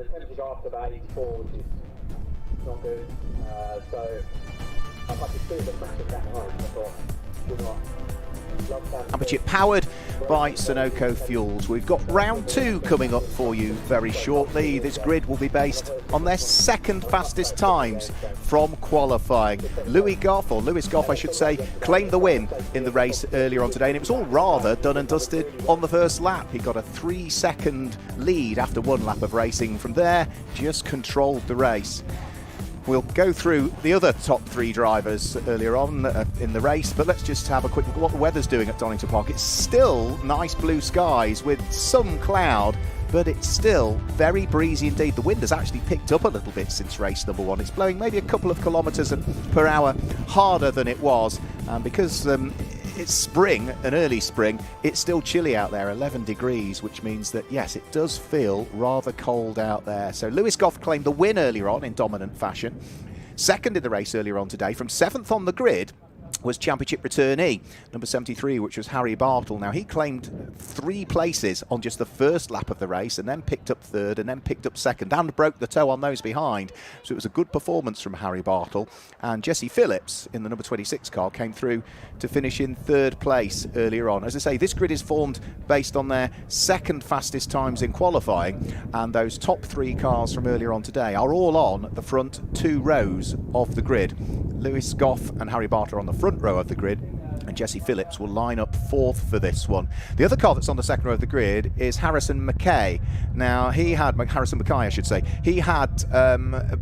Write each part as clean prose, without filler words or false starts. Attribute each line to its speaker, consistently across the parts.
Speaker 1: and it tends to go up to about 84, which is not good. So I could see the massive gap behind. I thought, do not.
Speaker 2: Championship powered by Sunoco Fuels. We've got round 2 coming up for you very shortly. This grid will be based on their second fastest times from qualifying. Lewis Goff, I should say, claimed the win in the race earlier on today, and it was all rather done and dusted on the first lap. He got a 3-second lead after 1 lap of racing. From there, just controlled the race. We'll go through the other top 3 drivers earlier on in the race, but let's just have a quick look at what the weather's doing at Donington Park. It's still nice blue skies with some cloud, but it's still very breezy indeed. The wind has actually picked up a little bit since race number 1. It's blowing maybe a couple of kilometres per hour harder than it was, and because it's spring, an early spring, it's still chilly out there, 11 degrees, which means that, yes, it does feel rather cold out there. So Lewis Goff claimed the win earlier on in dominant fashion. Second in the race earlier on today, from 7th on the grid, was championship returnee, number 73, which was Harry Bartle. Now, he claimed 3 places on just the first lap of the race, and then picked up 3rd, and then picked up 2nd, and broke the toe on those behind. So it was a good performance from Harry Bartle. And Jesse Phillips, in the number 26 car, came through to finish in 3rd place earlier on. As I say, this grid is formed based on their second fastest times in qualifying, and those top 3 cars from earlier on today are all on the front 2 rows of the grid. Lewis Goff and Harry Bartle are on the front row of the grid, and Jesse Phillips will line up 4th for this one. The other car that's on the second row of the grid is Harrison Mackay. Now, Harrison Mackay, I should say, he had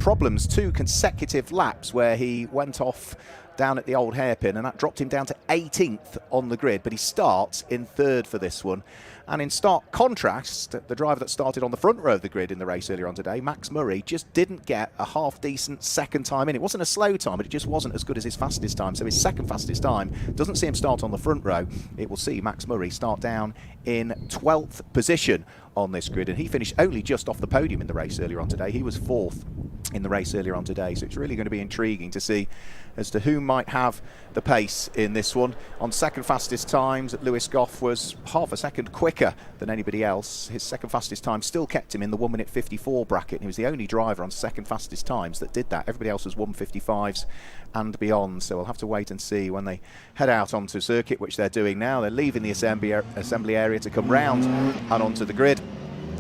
Speaker 2: problems 2 consecutive laps where he went off down at the old hairpin, and that dropped him down to 18th on the grid, but he starts in 3rd for this one. And in stark contrast, the driver that started on the front row of the grid in the race earlier on today, Max Murray, just didn't get a half-decent second time in. It wasn't a slow time, but it just wasn't as good as his fastest time. So his second fastest time doesn't see him start on the front row. It will see Max Murray start down in 12th position on this grid, and he finished only just off the podium in the race earlier on today. He was 4th in the race earlier on today, so it's really going to be intriguing to see as to who might have the pace in this one. On second fastest times, Lewis Goff was half a second quicker than anybody else. His second fastest time still kept him in the 1 minute 54 bracket, and he was the only driver on second fastest times that did that. Everybody else was 1:55s and beyond, so we'll have to wait and see when they head out onto circuit, which they're doing now. They're leaving the assembly area to come round and onto the grid,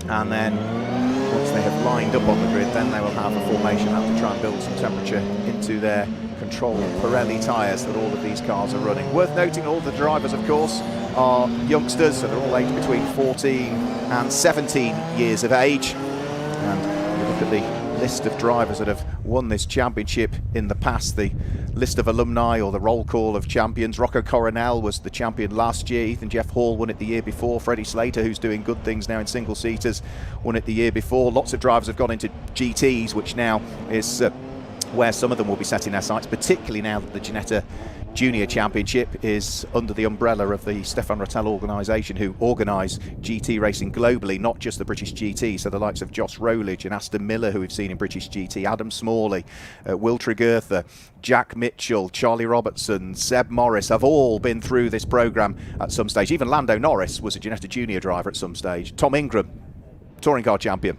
Speaker 2: and then once they have lined up on the grid, then they will have a formation out to try and build some temperature into their controlled Pirelli tyres that all of these cars are running. Worth noting, all the drivers, of course, are youngsters, so they're all aged between 14 and 17 years of age. And you look at the list of drivers that have won this championship in the past, the list of alumni or the roll call of champions. Rocco Coronel was the champion last year. Ethan Jeff Hall won it the year before. Freddie Slater, who's doing good things now in single-seaters, won it the year before. Lots of drivers have gone into GTs, which now is where some of them will be setting their sights, particularly now that the Ginetta Junior Championship is under the umbrella of the Stefan Rattel organisation, who organise GT racing globally, not just the British GT. So the likes of Josh Rowledge and Aston Miller, who we've seen in British GT, Adam Smalley, Will Tregurtha, Jack Mitchell, Charlie Robertson, Seb Morris have all been through this programme at some stage. Even Lando Norris was a Ginetta Junior driver at some stage. Tom Ingram, touring car champion.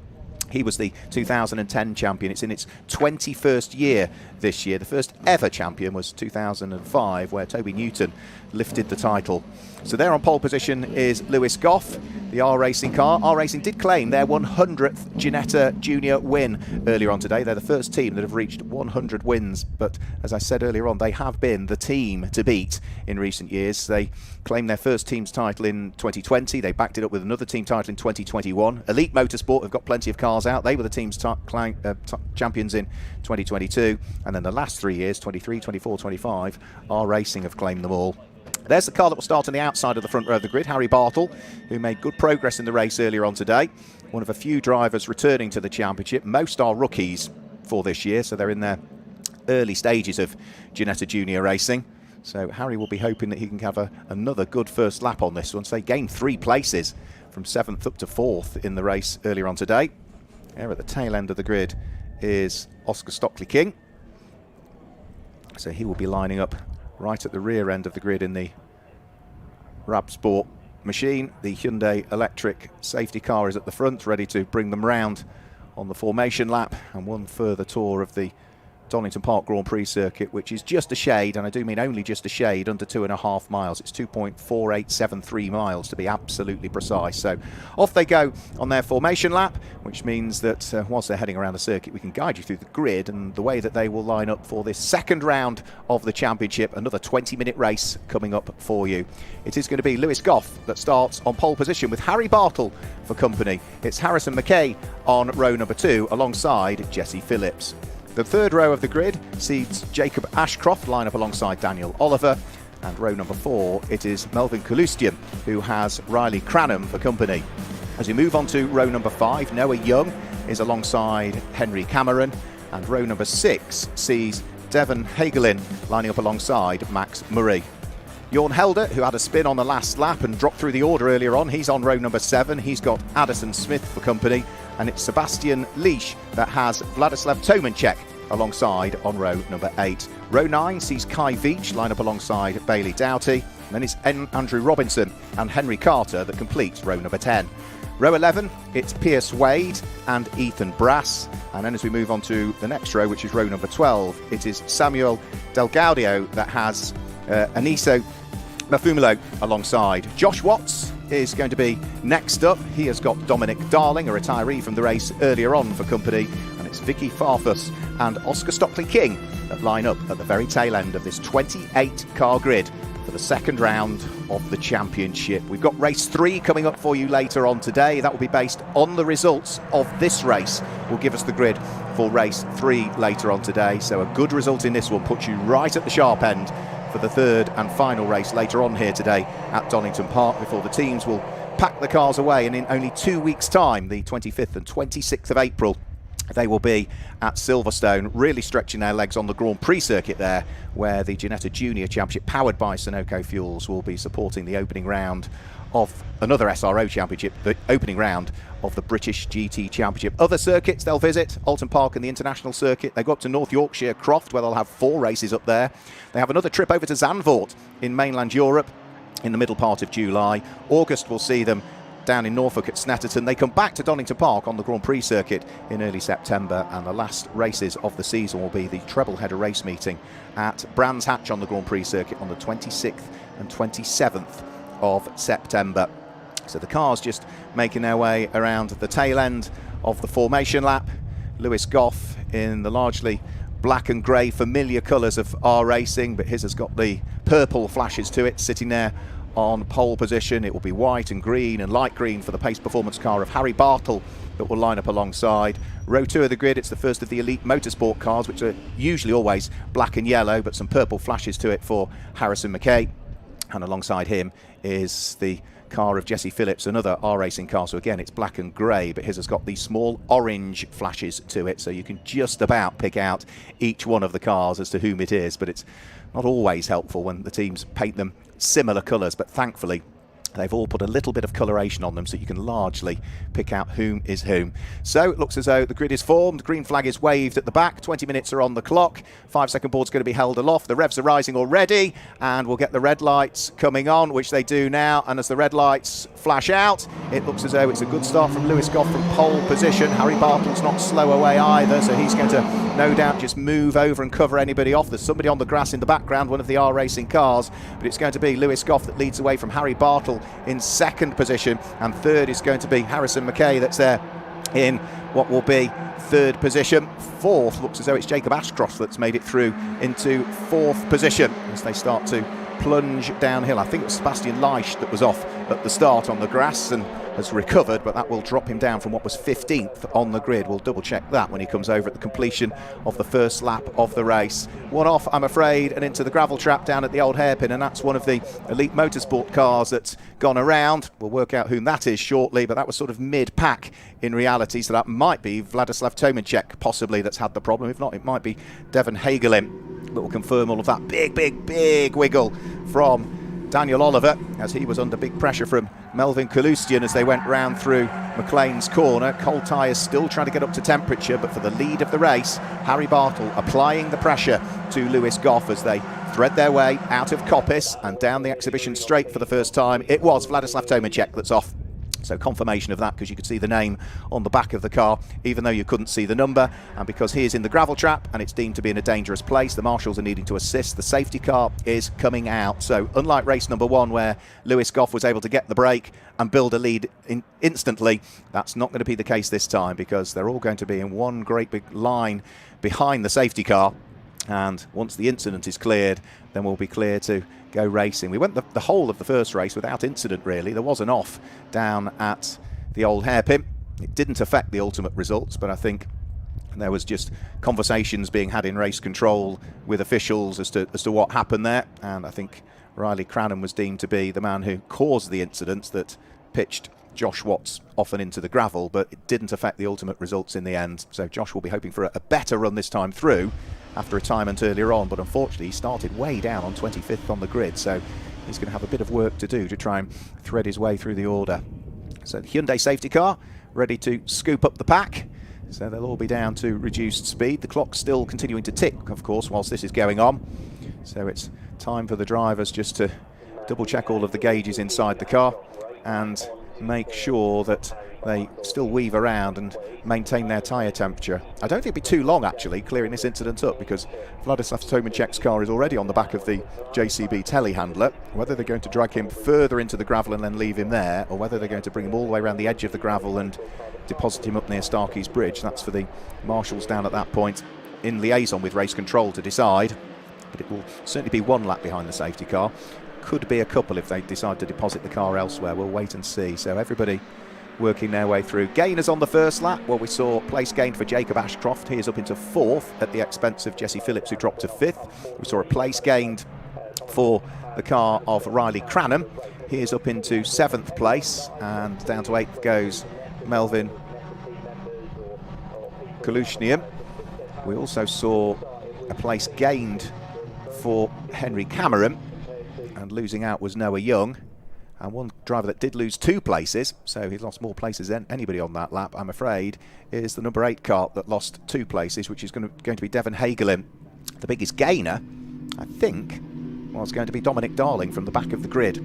Speaker 2: He was the 2010 champion. It's in its 21st year this year. The first ever champion was 2005, where Toby Newton lifted the title. So there on pole position is Lewis Goff, the R Racing car. R Racing did claim their 100th Ginetta Junior win earlier on today. They're the first team that have reached 100 wins, but as I said earlier on, they have been the team to beat in recent years. They claimed their first team's title in 2020. They backed it up with another team title in 2021. Elite Motorsport have got plenty of cars out. They were the team's champions in 2022. And then the last 3 years, 23, 24, 25, R Racing have claimed them all. There's the car that will start on the outside of the front row of the grid, Harry Bartle, who made good progress in the race earlier on today. One of a few drivers returning to the championship. Most are rookies for this year, so they're in their early stages of Ginetta Junior racing. So Harry will be hoping that he can have another good first lap on this one. So they gained 3 places from 7th up to 4th in the race earlier on today. There at the tail end of the grid is Oscar Stockley-King. So he will be lining up right at the rear end of the grid in the Rab Sport machine. The Hyundai electric safety car is at the front, ready to bring them round on the formation lap, and one further tour of the Donington Park Grand Prix circuit, which is just a shade, and I do mean only just a shade, under 2.5 miles. It's 2.4873 miles to be absolutely precise. So off they go on their formation lap, which means that whilst they're heading around the circuit, we can guide you through the grid and the way that they will line up for this second round of the championship. Another 20-minute race coming up for you. It is going to be Lewis Goff that starts on pole position with Harry Bartle for company. It's Harrison McKay on row number 2 alongside Jesse Phillips. The third row of the grid sees Jacob Ashcroft line up alongside Daniel Oliver, and row number 4 it is Melvin Kalustian who has Riley Cranham for company. As we move on to row number 5, Noah Young is alongside Henry Cameron, and row number 6 sees Devon Hagelin lining up alongside Max Murray. Jorn Helder, who had a spin on the last lap and dropped through the order earlier on, he's on row number 7. He's got Addison Smith for company, and it's Sebastian Leash that has Vladislav Tomancek alongside on row number 8. Row 9 sees Kai Veach line up alongside Bailey Doughty, and then it's Andrew Robinson and Henry Carter that completes row number 10. Row 11, it's Pierce Wade and Ethan Brass, and then as we move on to the next row, which is row number 12, it is Samuel Del Gaudio that has Aniso Mafumalo alongside. Josh Watts is going to be next up. He has got Dominic Darling, a retiree from the race earlier on, for company, and it's Vicky Farfus and Oscar Stockley King that line up at the very tail end of this 28-car grid for the second round of the championship. We've got race 3 coming up for you later on today. That will be based on the results of this race. Will give us the grid for race 3 later on today. So a good result in this one puts you right at the sharp end for the third and final race later on here today at Donington Park, before the teams will pack the cars away, and in only 2 weeks' time, the 25th and 26th of April, they will be at Silverstone, really stretching their legs on the Grand Prix circuit there, where the Ginetta Junior Championship, powered by Sunoco Fuels, will be supporting the opening round of another SRO Championship, the opening round of the British GT Championship. Other circuits they'll visit: Alton Park and the International Circuit. They go up to North Yorkshire Croft, where they'll have 4 races up there. They have another trip over to Zandvoort in mainland Europe in the middle part of July. August will see them down in Norfolk at Snetterton. They come back to Donington Park on the Grand Prix circuit in early September, and the last races of the season will be the treble header race meeting at Brands Hatch on the Grand Prix circuit on the 26th and 27th of September. So the cars just making their way around the tail end of the formation lap. Lewis Goff in the largely black and grey familiar colours of R Racing, but his has got the purple flashes to it, sitting there on pole position. It will be white and green and light green for the pace performance car of Harry Bartle that will line up alongside. Row 2 of the grid, it's the first of the elite motorsport cars, which are usually always black and yellow, but some purple flashes to it for Harrison McKay, and alongside him is the car of Jesse Phillips, another R Racing car. So again, it's black and grey, but his has got these small orange flashes to it, so you can just about pick out each one of the cars as to whom it is, but it's not always helpful when the teams paint them similar colours, but thankfully they've all put a little bit of coloration on them so you can largely pick out whom is whom. So it looks as though the grid is formed. Green flag is waved at the back. 20 minutes are on the clock. 5-second board's going to be held aloft. The revs are rising already, and we'll get the red lights coming on, which they do now. And as the red lights flash out, it looks as though it's a good start from Lewis Goff from pole position. Harry Bartle's not slow away either, so he's going to no doubt just move over and cover anybody off. There's somebody on the grass in the background, one of the R Racing cars, but it's going to be Lewis Goff that leads away from Harry Bartle in second position, and third is going to be Harrison McKay that's there in what will be third position. Fourth looks as though it's Jacob Ashcroft that's made it through into fourth position as they start to plunge downhill. I think it was Sebastian Leash that was off at the start on the grass and has recovered, but that will drop him down from what was 15th on the grid. We'll double check that when he comes over at the completion of the first lap of the race. One off, I'm afraid, and into the gravel trap down at the old hairpin, and that's one of the elite motorsport cars that's gone around. We'll work out whom that is shortly, but that was sort of mid-pack in reality, so that might be Vladislav Tomancek possibly that's had the problem. If not, it might be Devon Hagelin, but we'll confirm all of that. Big wiggle from Daniel Oliver as he was under big pressure from Melvin Kalustian as they went round through McLean's corner. Cold tyres still trying to get up to temperature, but for the lead of the race, Harry Bartle applying the pressure to Lewis Goff as they thread their way out of Coppice and down the exhibition straight for the first time. It was Vladislav Tomancek that's off. So confirmation of that, because you could see the name on the back of the car, even though you couldn't see the number. And because he is in the gravel trap and it's deemed to be in a dangerous place, the marshals are needing to assist. The safety car is coming out. So unlike race number 1, where Lewis Goff was able to get the break and build a lead instantly, that's not going to be the case this time, because they're all going to be in one great big line behind the safety car. And once the incident is cleared, then we'll be clear to go racing. We went the whole of the first race without incident, really. There was an off down at the old hairpin. It didn't affect the ultimate results, but I think there was just conversations being had in race control with officials as to what happened there. And I think Riley Cranham was deemed to be the man who caused the incident that pitched Josh Watts off and into the gravel, but it didn't affect the ultimate results in the end. So Josh will be hoping for a better run this time through after retirement earlier on, but unfortunately he started way down on 25th on the grid, so he's going to have a bit of work to do to try and thread his way through the order. So the Hyundai safety car ready to scoop up the pack, so they'll all be down to reduced speed. The clock's still continuing to tick, of course, whilst this is going on, so it's time for the drivers just to double check all of the gauges inside the car and make sure that they still weave around and maintain their tyre temperature. I don't think it'll be too long, actually, clearing this incident up, because Vladislav Tomanchek's car is already on the back of the JCB telehandler. Whether they're going to drag him further into the gravel and then leave him there, or whether they're going to bring him all the way around the edge of the gravel and deposit him up near Starkey's Bridge, that's for the marshals down at that point in liaison with race control to decide. But it will certainly be one lap behind the safety car. Could be a couple if they decide to deposit the car elsewhere. We'll wait and see. So everybody working their way through. Gainers on the first lap. Well, we saw place gained for Jacob Ashcroft. He is up into 4th at the expense of Jesse Phillips, who dropped to 5th. We saw a place gained for the car of Riley Cranham. He is up into 7th place, and down to 8th goes Melvin Kalushnian. We also saw a place gained for Henry Cameron, and losing out was Noah Young. And one driver that did lose 2 places, so he lost more places than anybody on that lap, I'm afraid, is the number 8 car that lost 2 places, which is going to be Devon Hagelin. The biggest gainer, I think, was going to be Dominic Darling from the back of the grid.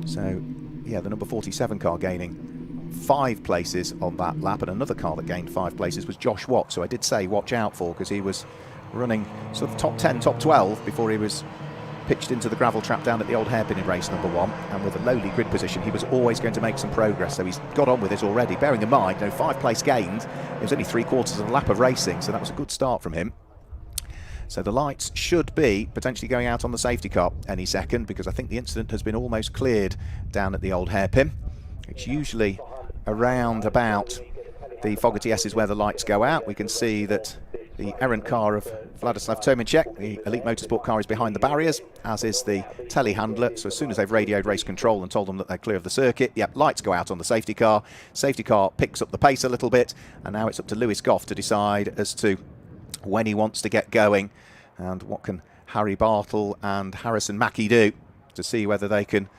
Speaker 2: So, yeah, the number 47 car gaining 5 places on that lap, and another car that gained 5 places was Josh Watts, who I did say watch out for, because he was running sort of top 10, top 12 before he was pitched into the gravel trap down at the old hairpin in race number 1, and with a lowly grid position he was always going to make some progress, so he's got on with it already. Bearing in mind, 5 place gained, it was only 3/4 of a lap of racing, so that was a good start from him. So the lights should be potentially going out on the safety car any second, because I think the incident has been almost cleared down at the old hairpin. It's usually around about the Fogarty S is where the lights go out. We can see that the errant car of Vladislav Tomanchek, the Elite Motorsport car, is behind the barriers, as is the telehandler. So as soon as they've radioed race control and told them that they're clear of the circuit, yep, lights go out on the safety car. Safety car picks up the pace a little bit, and now it's up to Lewis Goff to decide as to when he wants to get going, and what can Harry Bartle and Harrison Mackie do to see whether they can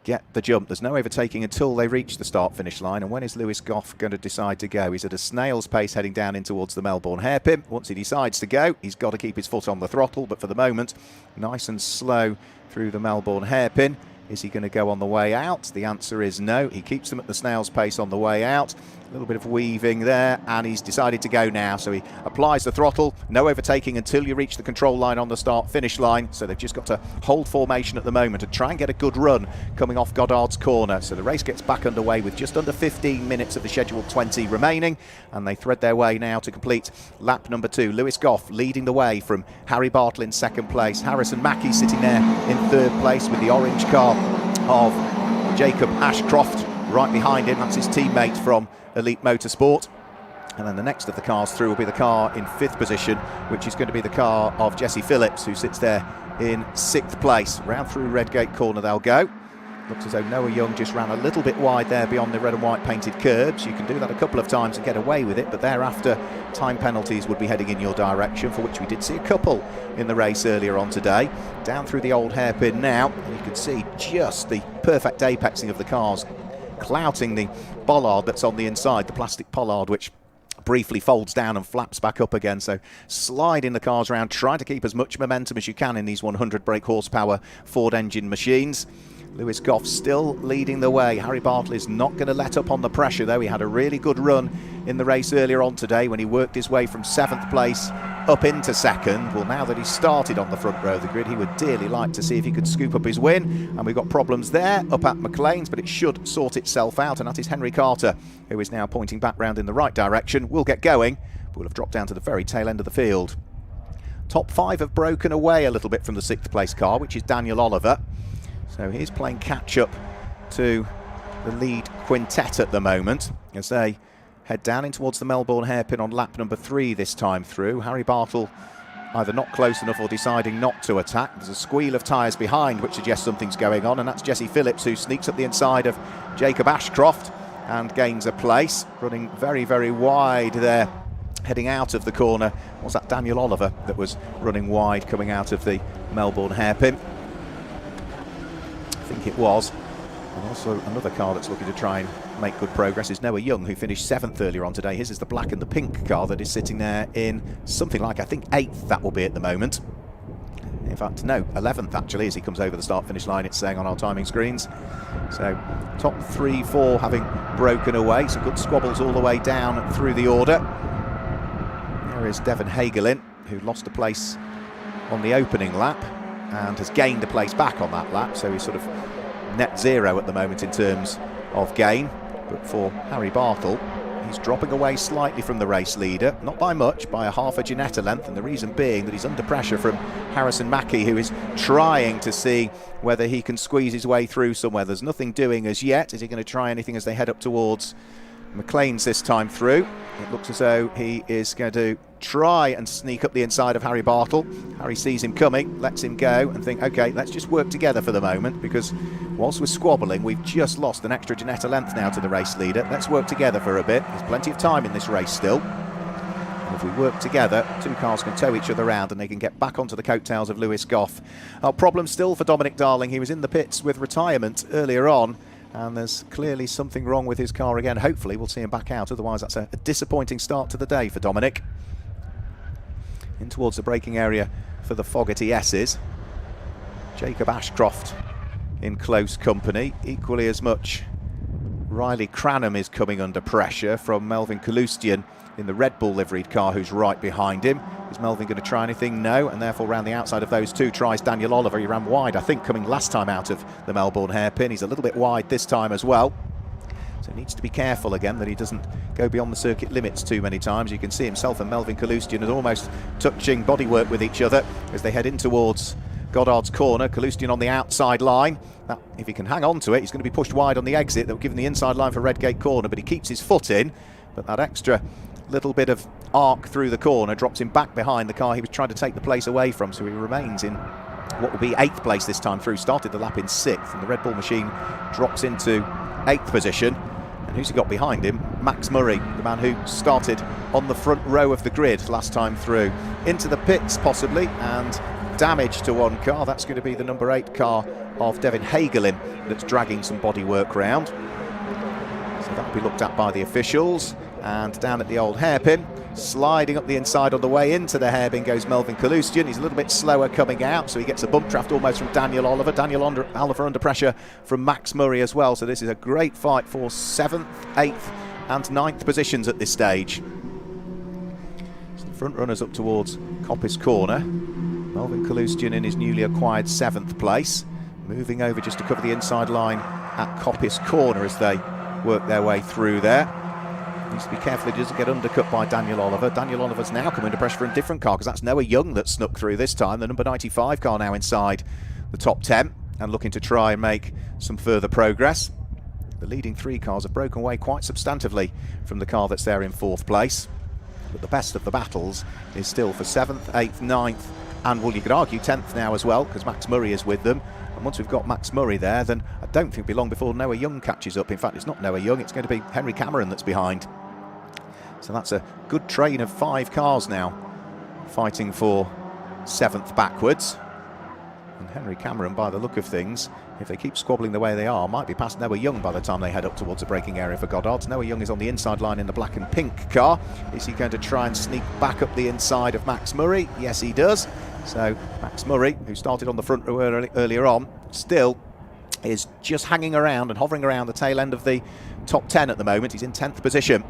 Speaker 2: get the jump. There's no overtaking until they reach the start-finish line, and when is Lewis Goff going to decide to go? He's at a snail's pace heading down in towards the Melbourne hairpin. Once he decides to go, he's got to keep his foot on the throttle, but for the moment, nice and slow through the Melbourne hairpin. Is he going to go on the way out? The answer is no. He keeps them at the snail's pace on the way out. A little bit of weaving there, and he's decided to go now. So he applies the throttle. No overtaking until you reach the control line on the start-finish line. So they've just got to hold formation at the moment and try and get a good run coming off Goddard's corner. So the race gets back underway with just under 15 minutes of the scheduled 20 remaining, and they thread their way now to complete lap number 2. Lewis Goff leading the way from Harry Bartle in 2nd place. Harrison Mackie sitting there in 3rd place with the orange car of Jacob Ashcroft right behind him. That's his teammate from Elite Motorsport. And then the next of the cars through will be the car in 5th position, which is going to be the car of Jesse Phillips, who sits there in 6th place. Round through Redgate Corner they'll go. Looks as though Noah Young just ran a little bit wide there beyond the red and white painted curbs. You can do that a couple of times and get away with it, but thereafter time penalties would be heading in your direction, for which we did see a couple in the race earlier on today. Down through the old hairpin now, and you can see just the perfect apexing of the cars, clouting the bollard that's on the inside, the plastic pollard, which briefly folds down and flaps back up again. So sliding the cars around, trying to keep as much momentum as you can in these 100 brake horsepower Ford engine machines. Lewis Goff still leading the way. Harry Bartle is not going to let up on the pressure though. He had a really good run in the race earlier on today when he worked his way from 7th place up into 2nd. Well, now that he's started on the front row of the grid, he would dearly like to see if he could scoop up his win. And we've got problems there up at McLean's, but it should sort itself out. And that is Henry Carter, who is now pointing back round in the right direction. We'll get going, but we'll have dropped down to the very tail end of the field. Top 5 have broken away a little bit from the 6th place car, which is Daniel Oliver. So he's playing catch-up to the lead quintet at the moment as they head down in towards the Melbourne hairpin on lap number 3 this time through. Harry Bartle either not close enough or deciding not to attack. There's a squeal of tyres behind which suggests something's going on, and that's Jesse Phillips, who sneaks up the inside of Jacob Ashcroft and gains a place, running very, very wide there. Heading out of the corner was that Daniel Oliver that was running wide coming out of the Melbourne hairpin. I think it was. And also another car that's looking to try and make good progress is Noah Young, who finished 7th earlier on today. His is the black and the pink car that is sitting there in something like, I think, 8th that will be at the moment. In fact, no, 11th actually, as he comes over the start-finish line, it's saying on our timing screens. So top 3, 4 having broken away. Some good squabbles all the way down through the order. There is Devon Hagelin, who lost a place on the opening lap and has gained a place back on that lap, so he's sort of net zero at the moment in terms of gain. But for Harry Bartle, he's dropping away slightly from the race leader, not by much, by a half a Ginetta length, and the reason being that he's under pressure from Harrison Mackie, who is trying to see whether he can squeeze his way through somewhere. There's nothing doing as yet. Is he going to try anything as they head up towards McLean's this time through? It looks as though he is going to try and sneak up the inside of Harry Bartle. Harry sees him coming, lets him go and think, OK, let's just work together for the moment, because whilst we're squabbling, we've just lost an extra Ginetta length now to the race leader. Let's work together for a bit. There's plenty of time in this race still. And if we work together, 2 cars can tow each other around and they can get back onto the coattails of Lewis Goff. Our problem still for Dominic Darling. He was in the pits with retirement earlier on, and there's clearly something wrong with his car again. Hopefully we'll see him back out, otherwise that's a disappointing start to the day for Dominic. In towards the braking area for the Fogarty S's. Jacob Ashcroft in close company. Equally as much, Riley Cranham is coming under pressure from Melvin Kalustian in the Red Bull liveried car, who's right behind him. Is Melvin going to try anything? No, and therefore round the outside of those two tries Daniel Oliver. He ran wide, I think, coming last time out of the Melbourne hairpin. He's a little bit wide this time as well. So he needs to be careful again that he doesn't go beyond the circuit limits too many times. You can see himself and Melvin Kalustian are almost touching bodywork with each other as they head in towards Goddard's corner. Kalustian on the outside line. That, if he can hang on to it, he's going to be pushed wide on the exit. They'll give him the inside line for Redgate corner, but he keeps his foot in. But that extra little bit of arc through the corner drops him back behind the car he was trying to take the place away from, so he remains in what will be 8th place this time through. Started the lap in 6th, and the Red Bull machine drops into 8th position. And who's he got behind him? Max Murray, the man who started on the front row of the grid last time through. Into the pits possibly, and damage to one car. That's going to be the number 8 car of Devon Hagelin that's dragging some bodywork round. So that'll be looked at by the officials. And down at the old hairpin, sliding up the inside on the way into the hairpin goes Melvin Kalustian. He's a little bit slower coming out, so he gets a bump draft almost from Daniel Oliver. Oliver under pressure from Max Murray as well. So this is a great fight for 7th, 8th and 9th positions at this stage. So the front runners up towards Coppice corner. Melvin Kalustian in his newly acquired 7th place. Moving over just to cover the inside line at Coppice corner as they work their way through there. Needs to be careful he doesn't get undercut by Daniel Oliver. Daniel Oliver's now come under pressure from a different car, because that's Noah Young that snuck through this time. The number 95 car now inside the top 10 and looking to try and make some further progress. The leading 3 cars have broken away quite substantively from the car that's there in 4th place. But the best of the battles is still for 7th, 8th, 9th and, well, you could argue 10th now as well, because Max Murray is with them. And once we've got Max Murray there, then I don't think it'll be long before Noah Young catches up. In fact, it's not Noah Young, it's going to be Henry Cameron that's behind. So that's a good train of 5 cars now fighting for 7th backwards. And Henry Cameron, by the look of things, if they keep squabbling the way they are, might be past Noah Young by the time they head up towards the braking area for Goddard's. Noah Young is on the inside line in the black and pink car. Is he going to try and sneak back up the inside of Max Murray? Yes, he does. So Max Murray, who started on the front row earlier on, still is just hanging around and hovering around the tail end of the top 10 at the moment. He's in 10th position.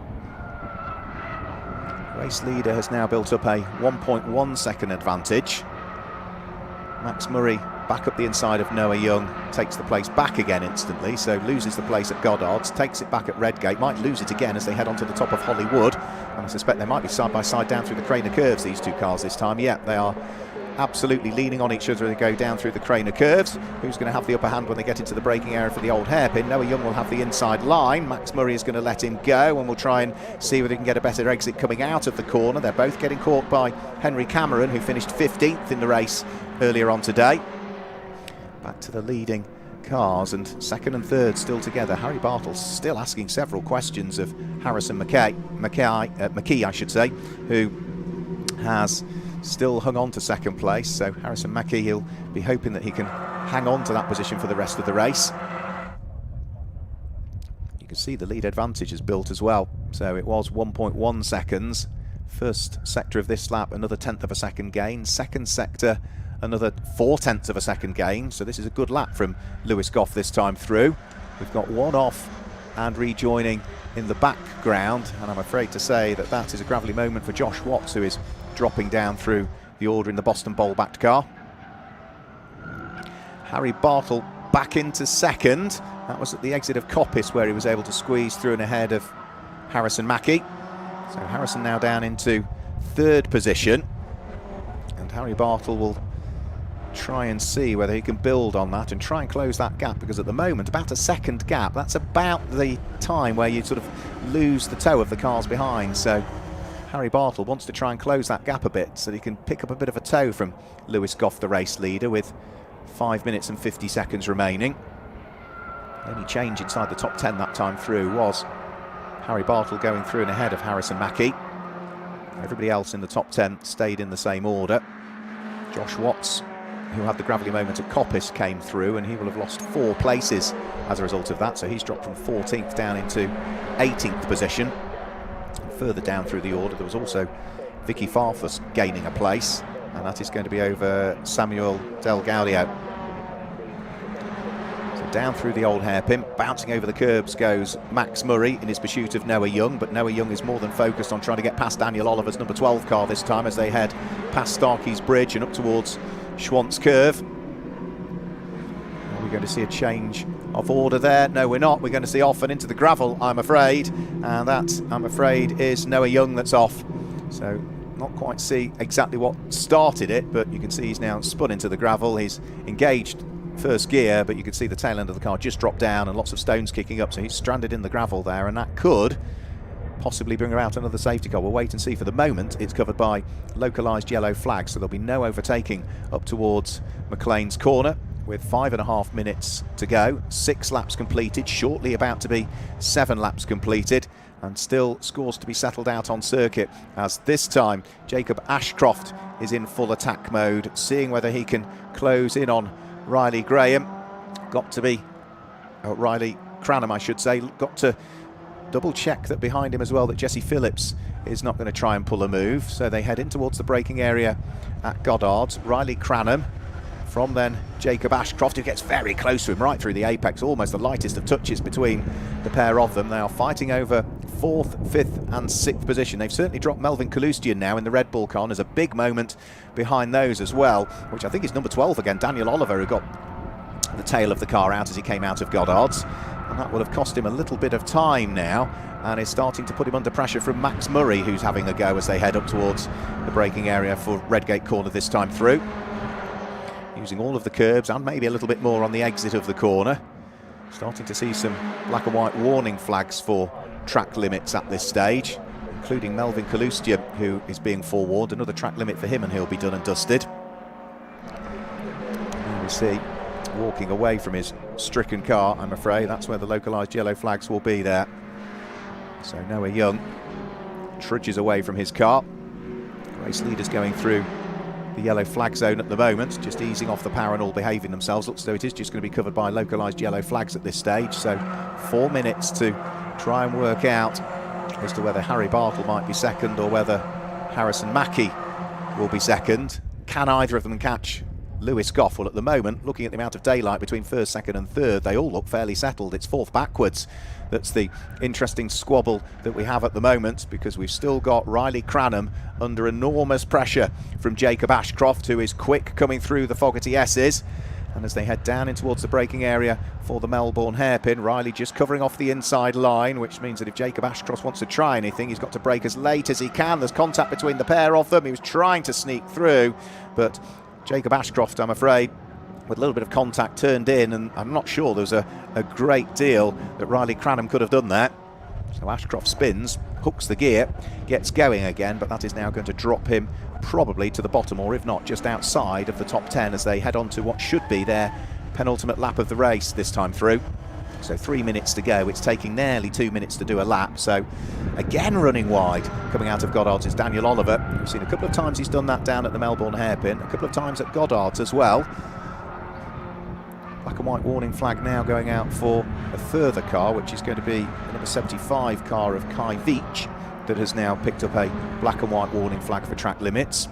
Speaker 2: Race leader has now built up a 1.1 second advantage. Max Murray back up the inside of Noah Young, takes the place back again instantly, so loses the place at Goddard's, takes it back at Redgate, might lose it again as they head onto the top of Hollywood, and I suspect they might be side by side down through the Craner Curves, these two cars this time. Yeah, they are absolutely leaning on each other as they go down through the Craner Curves. Who's going to have the upper hand when they get into the braking area for the old hairpin? Noah Young will have the inside line. Max Murray is going to let him go, and we'll try and see whether he can get a better exit coming out of the corner. They're both getting caught by Henry Cameron, who finished 15th in the race earlier on today. Back to the leading cars, and second and third still together. Harry Bartle still asking several questions of Harrison McKee, I should say, who has still hung on to second place. So Harrison McKee, he'll be hoping that he can hang on to that position for the rest of the race. You can see the lead advantage is built as well. So it was 1.1 seconds. First sector of this lap, another 1/10 of a second gain. Second sector, another 4/10 of a second gain. So this is a good lap from Lewis Goff this time through. We've got one off and rejoining in the background, and I'm afraid to say that that is a gravelly moment for Josh Watts, who is dropping down through the order in the Boston Bowl-backed car. Harry Bartle back into second. That was at the exit of Coppice, where he was able to squeeze through and ahead of Harrison Mackie. So Harrison now down into third position, and Harry Bartle will try and see whether he can build on that and try and close that gap, because at the moment about a second gap, that's about the time where you sort of lose the toe of the cars behind. So Harry Bartle wants to try and close that gap a bit so that he can pick up a bit of a toe from Lewis Goff, the race leader, with 5 minutes and 50 seconds remaining. The only change inside the top 10 that time through was Harry Bartle going through and ahead of Harrison Mackie. Everybody else in the top 10 stayed in the same order. Josh Watts, who had the gravelly moment at Coppice, came through, and he will have lost 4 places as a result of that. So he's dropped from 14th down into 18th position. And further down through the order, there was also Vicky Farfus gaining a place, and that is going to be over Samuel Del Gaudio. So down through the old hairpin, bouncing over the curbs goes Max Murray in his pursuit of Noah Young, but Noah Young is more than focused on trying to get past Daniel Oliver's number 12 car this time as they head past Starkey's Bridge and up towards Schwantz Curve. Are we going to see a change of order there? No, we're not. We're going to see off and into the gravel, I'm afraid, and that, I'm afraid, is Noah Young that's off. So not quite see exactly what started it, but you can see he's now spun into the gravel. He's engaged first gear, but you can see the tail end of the car just drop down and lots of stones kicking up, so he's stranded in the gravel there, and that could possibly bring about another safety car. We'll wait and see. For the moment, it's covered by localised yellow flags, so there'll be no overtaking up towards McLean's corner, with 5.5 minutes to go. 6 laps completed, shortly about to be 7 laps completed, and still scores to be settled out on circuit, as this time Jacob Ashcroft is in full attack mode, seeing whether he can close in on Riley Graham. Riley Cranham, I should say. Got to double check that behind him as well that Jesse Phillips is not going to try and pull a move. So they head in towards the braking area at Goddard's. Riley Cranham, from then Jacob Ashcroft, who gets very close to him right through the apex, almost the lightest of touches between the pair of them. They are fighting over 4th, 5th and 6th position. They've certainly dropped Melvin Kalustian now in the Red Bull car, and there's a big moment behind those as well, which I think is number 12 again, Daniel Oliver, who got the tail of the car out as he came out of Goddard's, and that will have cost him a little bit of time now, and is starting to put him under pressure from Max Murray, who's having a go as they head up towards the braking area for Redgate corner this time through, using all of the curbs and maybe a little bit more on the exit of the corner. Starting to see some black and white warning flags for track limits at this stage, including Melvin Kalustian, who is being forewarned. Another track limit for him and he'll be done and dusted. And we see walking away from his stricken car, I'm afraid that's where the localised yellow flags will be there. So Noah Young trudges away from his car. Race leaders going through the yellow flag zone at the moment, just easing off the power and all behaving themselves. Looks as though it is just going to be covered by localised yellow flags at this stage. So 4 minutes to try and work out as to whether Harry Bartle might be second or whether Harrison Mackie will be second. Can either of them catch Lewis Goff, well, at the moment, looking at the amount of daylight between first, second and third, they all look fairly settled. It's fourth backwards. That's the interesting squabble that we have at the moment, because we've still got Riley Cranham under enormous pressure from Jacob Ashcroft, who is quick coming through the Fogarty S's. And as they head down in towards the braking area for the Melbourne hairpin, Riley just covering off the inside line, which means that if Jacob Ashcroft wants to try anything, he's got to brake as late as he can. There's contact between the pair of them. He was trying to sneak through, but Jacob Ashcroft, I'm afraid, with a little bit of contact, turned in, and I'm not sure there was a great deal that Riley Cranham could have done there. So Ashcroft spins, hooks the gear, gets going again, but that is now going to drop him probably to the bottom, or if not, just outside of the top 10 as they head on to what should be their penultimate lap of the race this time through. So 3 minutes to go. It's taking nearly 2 minutes to do a lap. So again running wide coming out of Goddard's is Daniel Oliver. We've seen a couple of times he's done that down at the Melbourne hairpin, a couple of times at Goddard's as well. Black and white warning flag now going out for a further car, which is going to be the number 75 car of Kai Veach, that has now picked up a black and white warning flag for track limits.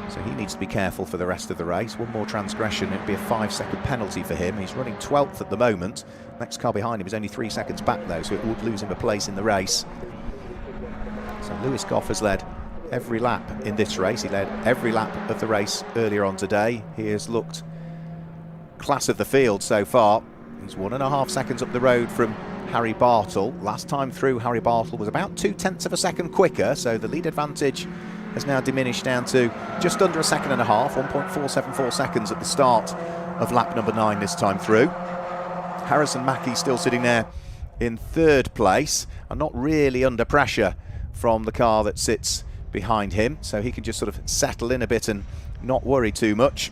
Speaker 2: So he needs to be careful for the rest of the race. One more transgression, it'd be a 5-second penalty for him. He's running 12th at the moment. Next car behind him is only 3 seconds back though, so it would lose him a place in the race. So Lewis Goff has led every lap in this race. He led every lap of the race earlier on today. He has looked class of the field so far. He's 1.5 seconds up the road from Harry Bartle. Last time through, Harry Bartle was about 0.2 of a second quicker, so the lead advantage has now diminished down to just under 1.5 seconds, 1.474 seconds at the start of lap number 9 this time through. Harrison Mackie still sitting there in third place and not really under pressure from the car that sits behind him, so he can just sort of settle in a bit and not worry too much.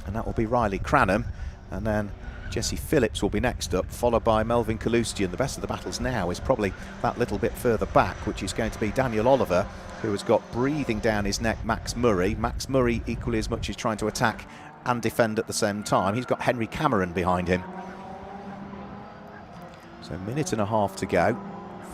Speaker 2: And that will be Riley Cranham, and then Jesse Phillips will be next up, followed by Melvin Kalustian. The best of the battles now is probably that little bit further back, which is going to be Daniel Oliver, who has got breathing down his neck Max Murray. Max Murray equally as much is trying to attack and defend at the same time. He's got Henry Cameron behind him. So 1.5 minutes to go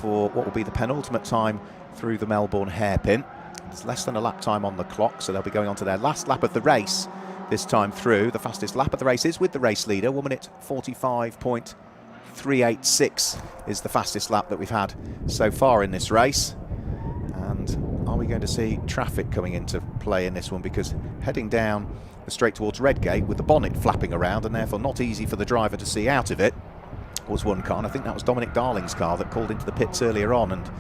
Speaker 2: for what will be the penultimate time through the Melbourne hairpin. There's less than a lap time on the clock, so they'll be going on to their last lap of the race this time through. The fastest lap of the race is with the race leader. 1 minute 45.386 is the fastest lap that we've had so far in this race. And are we going to see traffic coming into play in this one? Because heading down the straight towards Redgate with the bonnet flapping around and therefore not easy for the driver to see out of it was one car, and I think that was Dominic Darling's car that called into the pits earlier on and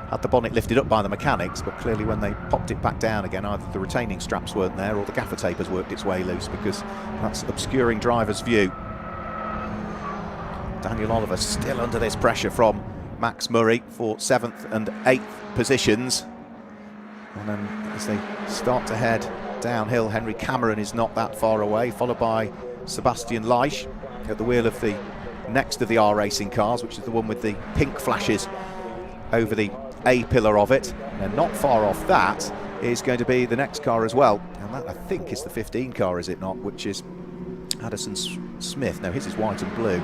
Speaker 2: had the bonnet lifted up by the mechanics, but clearly when they popped it back down again, either the retaining straps weren't there or the gaffer tape has worked its way loose, because that's obscuring driver's view. Daniel Oliver still under this pressure from Max Murray for 7th and 8th positions. And then as they start to head downhill, Henry Cameron is not that far away, followed by Sebastian Leisch at the wheel of the next of the R Racing cars, which is the one with the pink flashes over the A pillar of it. And not far off that is going to be the next car as well, and that I think is the 15 car, is it not, which is Addison Smith. No, his is white and blue.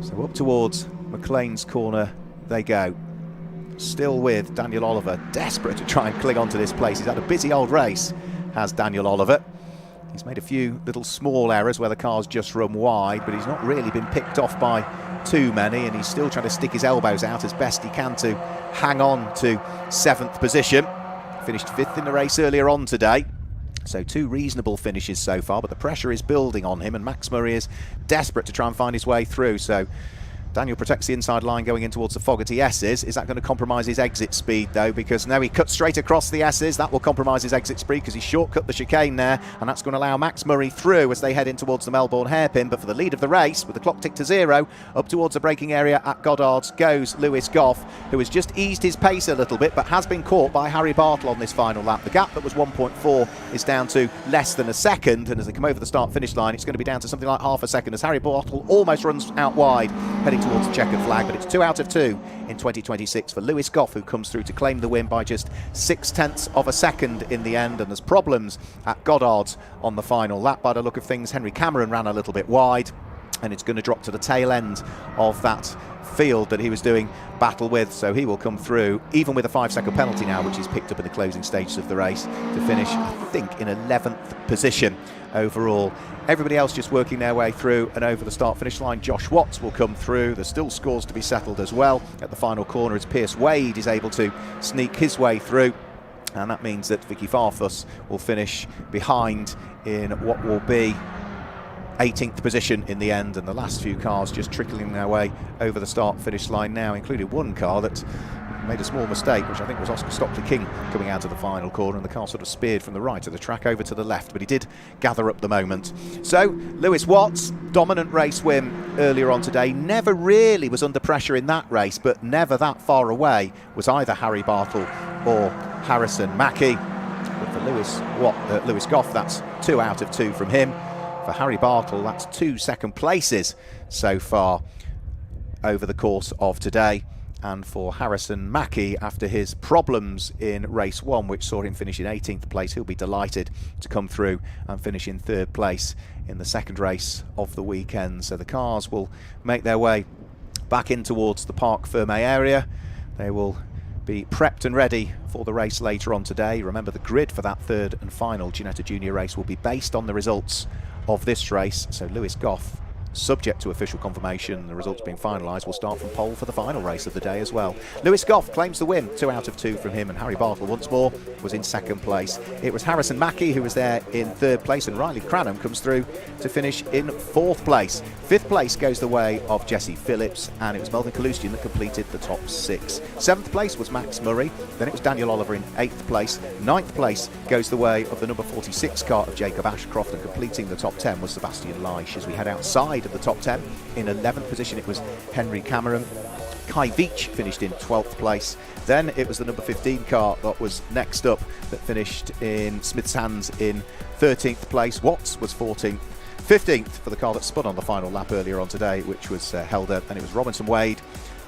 Speaker 2: So up towards McLean's corner they go, still with Daniel Oliver, desperate to try and cling on to this place. He's had a busy old race, has Daniel Oliver. He's made a few little small errors where the car's just run wide, but he's not really been picked off by too many, and he's still trying to stick his elbows out as best he can to hang on to 7th position. Finished 5th in the race earlier on today, so 2 reasonable finishes so far, but the pressure is building on him and Max Murray is desperate to try and find his way through. So Daniel protects the inside line going in towards the Fogarty S's. Is that going to compromise his exit speed though? Because now he cuts straight across the S's. That will compromise his exit speed because he shortcut the chicane there, and that's going to allow Max Murray through as they head in towards the Melbourne hairpin. But for the lead of the race, with the clock ticked to 0, up towards the braking area at Goddard's goes Lewis Goff, who has just eased his pace a little bit but has been caught by Harry Bartle on this final lap. The gap that was 1.4 is down to less than a second, and as they come over the start-finish line, it's going to be down to something like half a second as Harry Bartle almost runs out wide, heading towards the checkered flag. But it's 2 out of 2 in 2026 for Lewis Goff, who comes through to claim the win by just 0.6 of a second in the end. And there's problems at Goddard's on the final lap. By the look of things, Henry Cameron ran a little bit wide, and it's going to drop to the tail end of that field that he was doing battle with, so he will come through even with a 5-second penalty now, which is picked up in the closing stages of the race, to finish I think in 11th position overall. Everybody else just working their way through and over the start finish line. Josh Watts will come through. There's still scores to be settled as well at the final corner as Pierce Wade is able to sneak his way through, and that means that Vicky Farfus will finish behind in what will be 18th position in the end, and the last few cars just trickling their way over the start finish line now, including one car that made a small mistake, which I think was Oscar Stockley King coming out of the final corner, and the car sort of speared from the right of the track over to the left, but he did gather up the moment. So Lewis Watts, dominant race win earlier on today, never really was under pressure in that race, but never that far away was either Harry Bartle or Harrison Mackie. But for Lewis Goff, that's 2 out of 2 from him. For Harry Bartle, that's 2 second places so far over the course of today. And for Harrison Mackie, after his problems in race 1, which saw him finish in 18th place, he'll be delighted to come through and finish in 3rd place in the second race of the weekend. So the cars will make their way back in towards the Parc Fermé area. They will be prepped and ready for the race later on today. Remember, the grid for that 3rd and final Ginetta Junior race will be based on the results of this race. So Lewis Goff, subject to official confirmation, the results being finalised, will start from pole for the final race of the day as well. Lewis Goff claims the win, 2 out of 2 from him, and Harry Bartle once more was in 2nd place. It was Harrison Mackie who was there in 3rd place, and Riley Cranham comes through to finish in 4th place. 5th place goes the way of Jesse Phillips, and it was Melvin Kalustian that completed the top 6. 7th place was Max Murray, then it was Daniel Oliver in 8th place. 9th place goes the way of the number 46 car of Jacob Ashcroft, and completing the top 10 was Sebastian Leish. As we head outside of the top 10, in 11th position it was Henry Cameron. Kai Veach finished in 12th place. Then it was the number 15 car that was next up that finished in Smith's hands in 13th place. Watts was 14th. 15th for the car that spun on the final lap earlier on today, which was Helder, and it was Robinson Wade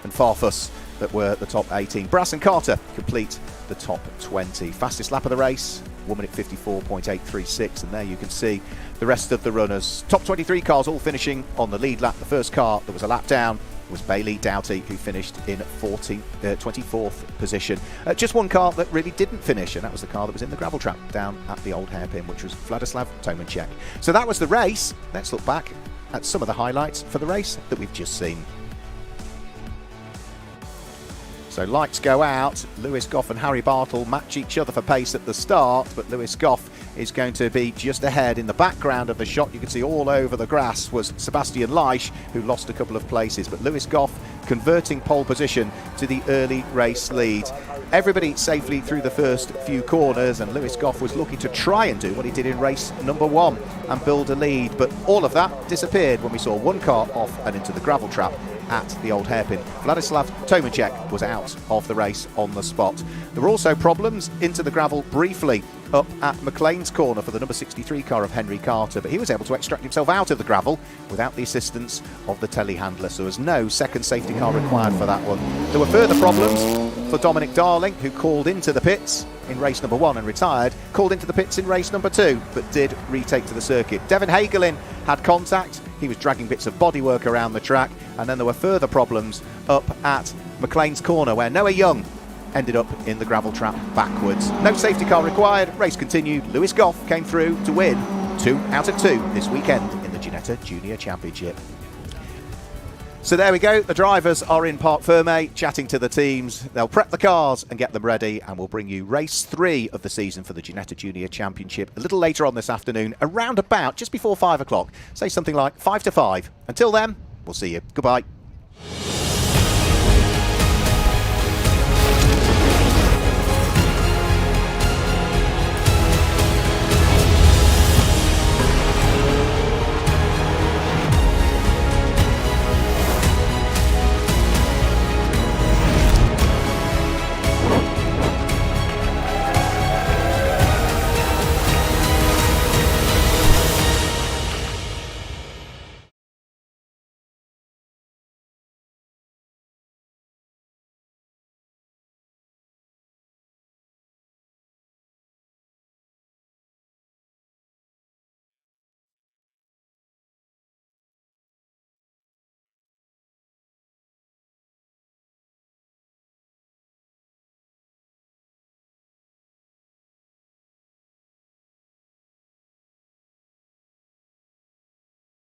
Speaker 2: and Farfus that were the top 18. Brass and Carter complete the top 20. Fastest lap of the race, 1 minute 54.836, and there you can see the rest of the runners. Top 23 cars all finishing on the lead lap. The first car that was a lap down was Bailey Doughty, who finished in 24th position. Just one car that really didn't finish, and that was the car that was in the gravel trap down at the old hairpin, which was Vladislav Tomanček. So that was the race. Let's look back at some of the highlights for the race that we've just seen. So lights go out. Lewis Goff and Harry Bartle match each other for pace at the start, but Lewis Goff is going to be just ahead. In the background of the shot, you can see all over the grass was Sebastian Leish, who lost a couple of places, but Lewis Goff converting pole position to the early race lead. Everybody safely through the first few corners, and Lewis Goff was looking to try and do what he did in race number 1 and build a lead, but all of that disappeared when we saw one car off and into the gravel trap at the old hairpin. Vladislav Tomanček was out of the race on the spot. There were also problems into the gravel briefly up at McLean's corner for the number 63 car of Henry Carter, but he was able to extract himself out of the gravel without the assistance of the telehandler, so there was no second safety car required for that one. There were further problems for Dominic Darling, who called into the pits in race number 1 and retired, called into the pits in race number 2, but did retake to the circuit. Devin Hagelin had contact. He was dragging bits of bodywork around the track, and then there were further problems up at McLean's corner, where Noah Young ended up in the gravel trap backwards. No safety car required. Race continued. Lewis Goff came through to win 2 out of 2 this weekend in the Ginetta Junior Championship. So there we go. The drivers are in Parc Fermé chatting to the teams. They'll prep the cars and get them ready, and we'll bring you race 3 of the season for the Ginetta Junior Championship a little later on this afternoon, around about just before 5 o'clock. Say something like 5 to 5. Until then, we'll see you. Goodbye.